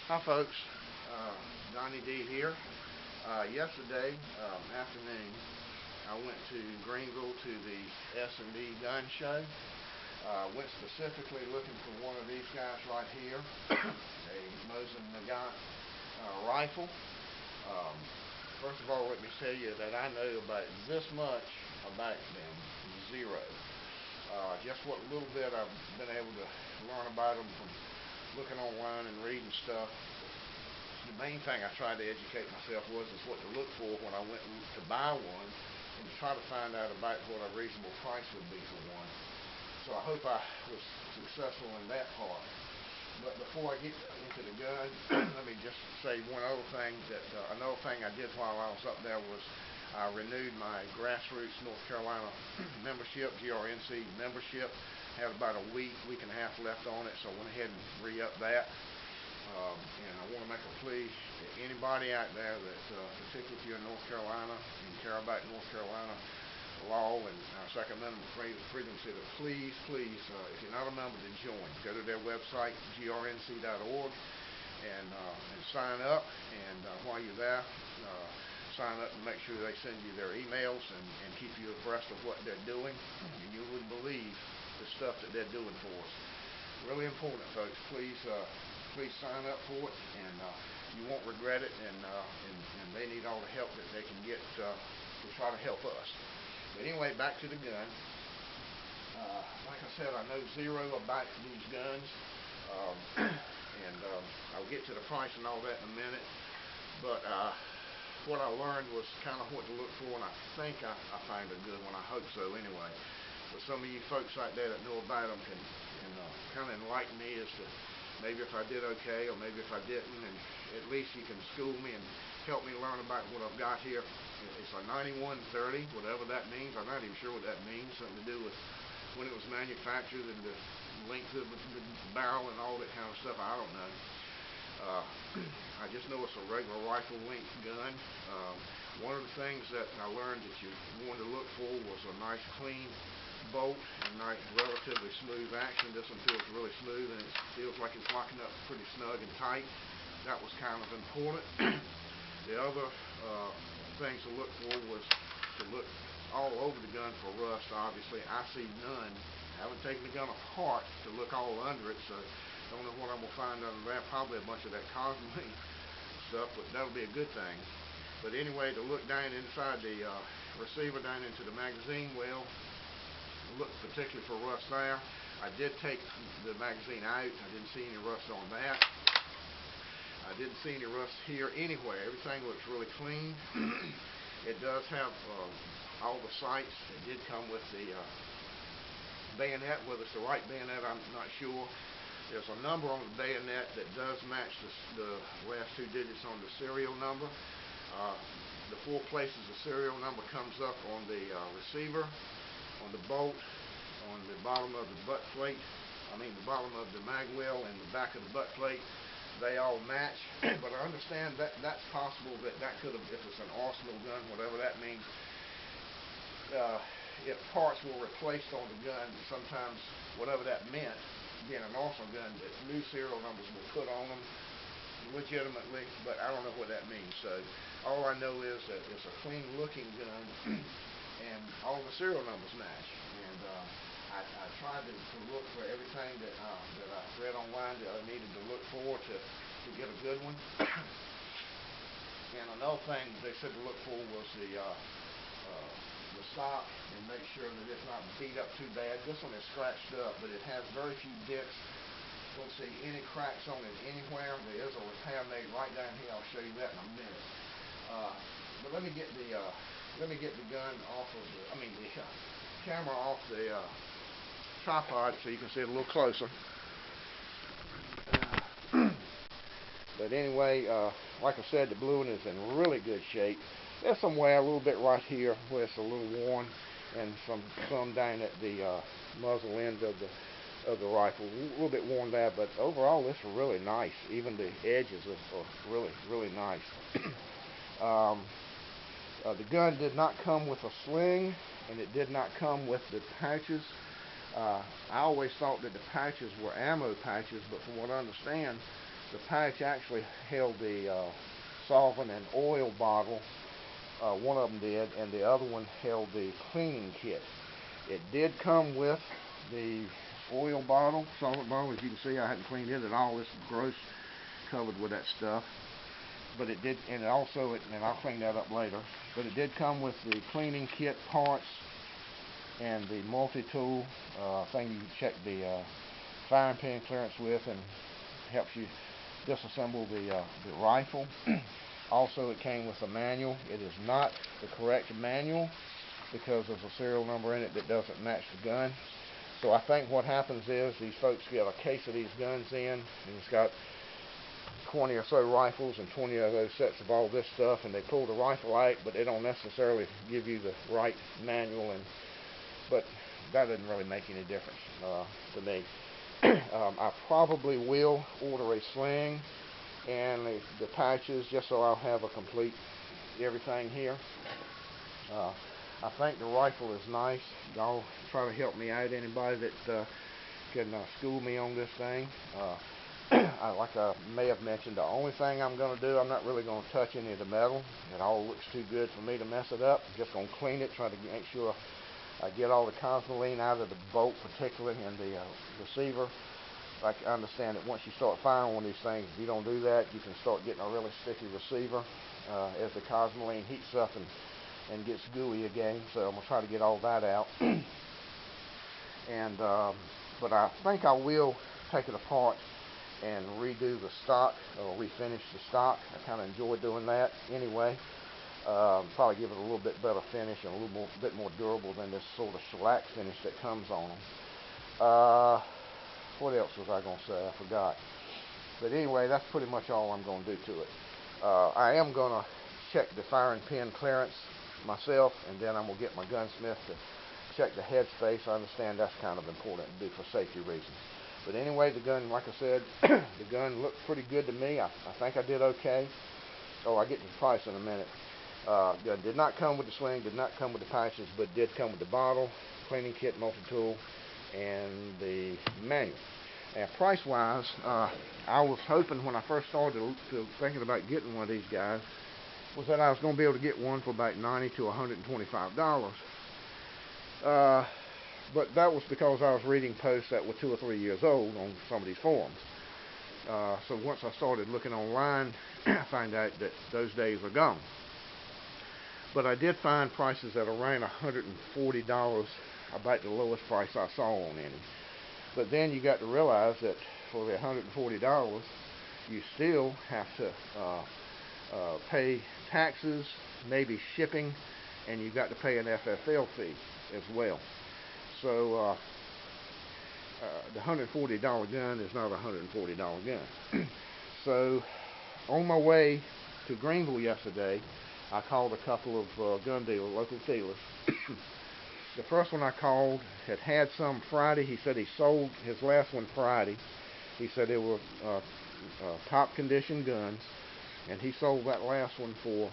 Hi folks, Donnie D here. Yesterday afternoon, I went to Greenville to the S&D gun show. Went specifically looking for one of these guys right here, a Mosin Nagant rifle. Um, First of all, let me tell you that I know about this much about them, zero. Just what little bit I've been able to learn about them from looking online and reading stuff. The main thing I tried to educate myself was is what to look for when I went to buy one, and to try to find out about what a reasonable price would be for one. So I hope I was successful in that part. But before I get into the gun, let me just say one other thing. Another thing I did while I was up there was I renewed my grassroots North Carolina membership, GRNC membership. Had about a week and a half left on it, so I went ahead and re-upped that. And I want to make a plea to anybody out there that, particularly if you're in North Carolina and care about North Carolina law and our Second Amendment freedom, to please, if you're not a member, to join. Go to their website, grnc.org, and sign up. And while you're there, sign up and make sure they send you their emails and keep you abreast of what they're doing. And you wouldn't believe the stuff that they're doing for us. Really important, folks. Please sign up for it, and you won't regret it. And they need all the help that they can get to try to help us. But anyway, back to the gun. Like I said, I know zero about these guns, and I'll get to the price and all that in a minute. But what I learned was kind of what to look for, and I think I find a good one. I hope so, anyway. But some of you folks out there that know about them can kind of enlighten me as to maybe if I did okay or maybe if I didn't, and at least you can school me and help me learn about what I've got here. It's a 9130, whatever that means. I'm not even sure what that means. Something to do with when it was manufactured and the length of the barrel and all that kind of stuff. I don't know. I just know it's a regular rifle length gun. One of the things that I learned that you wanted to look for was a nice clean bolt and nice relatively smooth action. This one feels really smooth, and it feels like it's locking up pretty snug and tight. That was kind of important. The other things to look for was to look all over the gun for rust. Obviously, I see none. I haven't taken the gun apart to look all under it, so don't know what I'm going to find under there. Probably a bunch of that cosmetic stuff, but that'll be a good thing. But anyway, to look down inside the receiver, down into the magazine well, look particularly for rust there. I did take the magazine out. I didn't see any rust on that. I didn't see any rust here anywhere. Everything looks really clean. It does have all the sights. It did come with the bayonet. Whether it's the right bayonet, I'm not sure. There's a number on the bayonet that does match the last two digits on the serial number. The four places the serial number comes up on the receiver, on the bolt, on the bottom of the butt plate, the bottom of the mag well and the back of the butt plate, they all match. But I understand that that's possible that could have, if it's an arsenal gun, whatever that means, if parts were replaced on the gun, sometimes whatever that meant, being an arsenal gun, that new serial numbers were put on them legitimately, but I don't know what that means. So all I know is that it's a clean looking gun and all the serial numbers match. And I tried to look for everything that I read online that I needed to look for to get a good one. And another thing they said to look for was the stock, and make sure that it's not beat up too bad. This one is scratched up, but it has very few dents. Don't see any cracks on it anywhere. There is a repair made right down here. I'll show you that in a minute. But let me get the gun off of the camera off the tripod so you can see it a little closer. But anyway, like I said, the blue one is in really good shape. There's some wear a little bit right here where it's a little worn, and some down at the muzzle end of the rifle, a little bit worn there. But overall, it's really nice. Even the edges are really nice. The gun did not come with a sling, and it did not come with the pouches. I always thought that the pouches were ammo pouches, but from what I understand, The pouch actually held the solvent and oil bottle. One of them did, and the other one held the cleaning kit. It did come with the oil bottle, solvent bottle. As you can see, I hadn't cleaned it at all. It's gross, covered with that stuff. But it did, and also, and I'll clean that up later. But it did come with the cleaning kit parts and the multi-tool thing you check the firing pin clearance with, and helps you disassemble the rifle. Also, it came with a manual. It is not the correct manual because there's a serial number in it that doesn't match the gun. So I think what happens is these folks get a case of these guns in, and it's got 20 or so rifles and 20 of those sets of all this stuff, and they pull the rifle out, but they don't necessarily give you the right manual, but that doesn't really make any difference to me. I probably will order a sling and the pouches just so I'll have a complete everything here. I think the rifle is nice. Y'all try to help me out, anybody that can school me on this thing. Like I may have mentioned, the only thing I'm going to do, I'm not really going to touch any of the metal. It all looks too good for me to mess it up. I'm just going to clean it, try to make sure I get all the cosmoline out of the bolt, particularly in the receiver. I understand that once you start firing one of these things, if you don't do that, you can start getting a really sticky receiver as the cosmoline heats up and gets gooey again. So I'm going to try to get all that out. And but I think I will take it apart and redo the stock, or refinish the stock. I kind of enjoy doing that anyway. Probably give it a little bit better finish and a little bit more durable than this sort of shellac finish that comes on them. What else was I going to say? I forgot. But anyway, that's pretty much all I'm going to do to it. I am going to check the firing pin clearance myself, and then I'm going to get my gunsmith to check the headspace. I understand that's kind of important to do for safety reasons. But anyway, the gun, like I said, the gun looked pretty good to me. I think I did okay. Oh, I'll get to the price in a minute. Gun did not come with the sling, did not come with the pouches, but did come with the bottle, cleaning kit, multi-tool, and the manual. And price-wise, I was hoping when I first started thinking about getting one of these guys, was that I was going to be able to get one for about $90 to $125. But that was because I was reading posts that were 2 or 3 years old on some of these forums. So once I started looking online, I found out that those days are gone. But I did find prices at around $140, about the lowest price I saw on any. But then you got to realize that for the $140, you still have to pay taxes, maybe shipping, and you got to pay an FFL fee as well. So the $140 gun is not a $140 gun. So on my way to Greenville yesterday, I called a couple of gun dealers, local dealers. The first one I called had some Friday. He said he sold his last one Friday. He said they were top condition guns, and he sold that last one for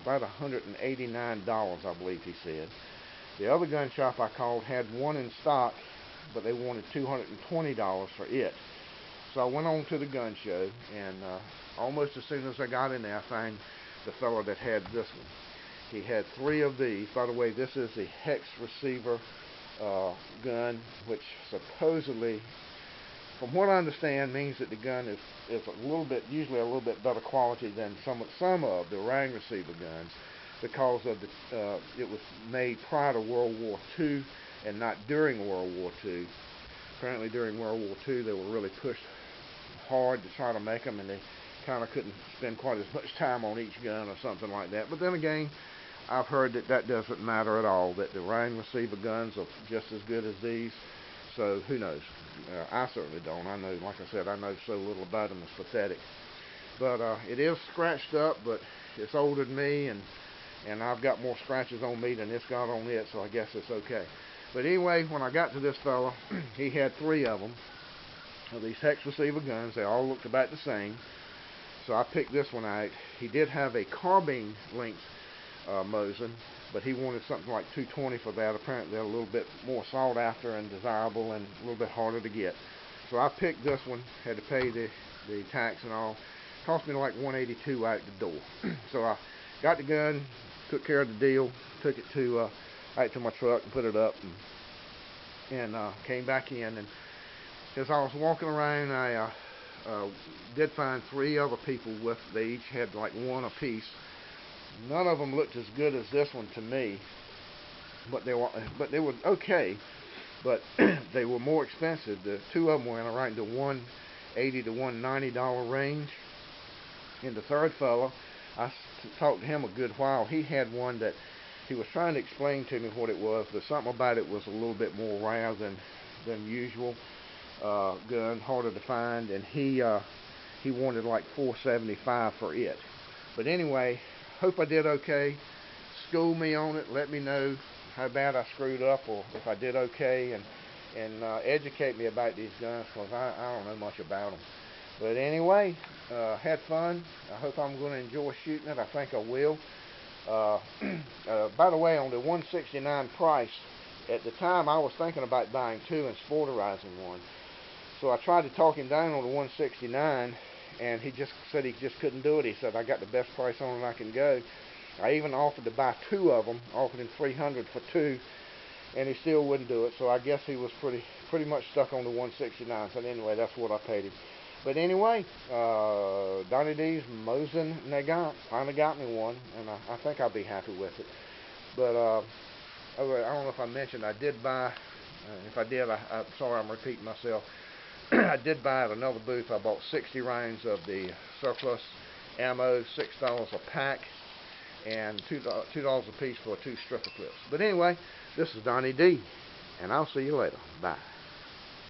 about $189, I believe he said. The other gun shop I called had one in stock, but they wanted $220 for it. So I went on to the gun show, and almost as soon as I got in there, I found the fellow that had this one. He had 3 of these. By the way, this is the hex receiver gun, which supposedly, from what I understand, means that the gun is a little bit, usually a little bit better quality than some of the round receiver guns, because of it was made prior to World War II and not during World War II. Apparently during World War II they were really pushed hard to try to make them, and they kind of couldn't spend quite as much time on each gun or something like that. But then again, I've heard that doesn't matter at all, that the round receiver guns are just as good as these. So who knows? I certainly don't. I know, like I said, I know so little about them, it's pathetic. But it is scratched up, but it's older than me, and I've got more scratches on me than it's got on it, so I guess it's okay. But anyway, when I got to this fella, he had 3 of them, of these hex receiver guns. They all looked about the same. So I picked this one out. He did have a carbine length Mosin, but he wanted something like $220 for that. Apparently they're a little bit more sought after and desirable and a little bit harder to get. So I picked this one. Had to pay the the tax and all. Cost me like $182 out the door. So I got the gun, took care of the deal, took it to out to my truck and put it up, and came back in. And as I was walking around, I did find 3 other people with. They each had like one apiece. None of them looked as good as this one to me, but they were okay. But they were more expensive. The 2 of them were in around the $180 to $190 range. And the third fellow, I talked to him a good while. He had one that he was trying to explain to me what it was, but something about it was a little bit more rare than usual. Gun, harder to find, and he wanted like $475 for it. But anyway, hope I did okay. School me on it. Let me know how bad I screwed up, or if I did okay, and educate me about these guns, because I don't know much about them. But anyway, had fun. I hope I'm going to enjoy shooting it. I think I will. By the way, on the $169 price, at the time I was thinking about buying 2 and sporterizing one. So I tried to talk him down on the $169, and he just said he just couldn't do it. He said, I got the best price on it I can go. I even offered to buy 2 of them, offered him $300 for 2, and he still wouldn't do it. So I guess he was pretty much stuck on the $169. So anyway, that's what I paid him. But anyway, Donnie D's Mosin Nagant finally got me one, and I think I'll be happy with it. But I don't know if I mentioned, I did buy, if I did, I'm sorry I'm repeating myself. I did buy at another booth. I bought 60 rounds of the surplus ammo, $6 a pack, and $2 a piece for 2 stripper clips. But anyway, this is Donnie D, and I'll see you later. Bye.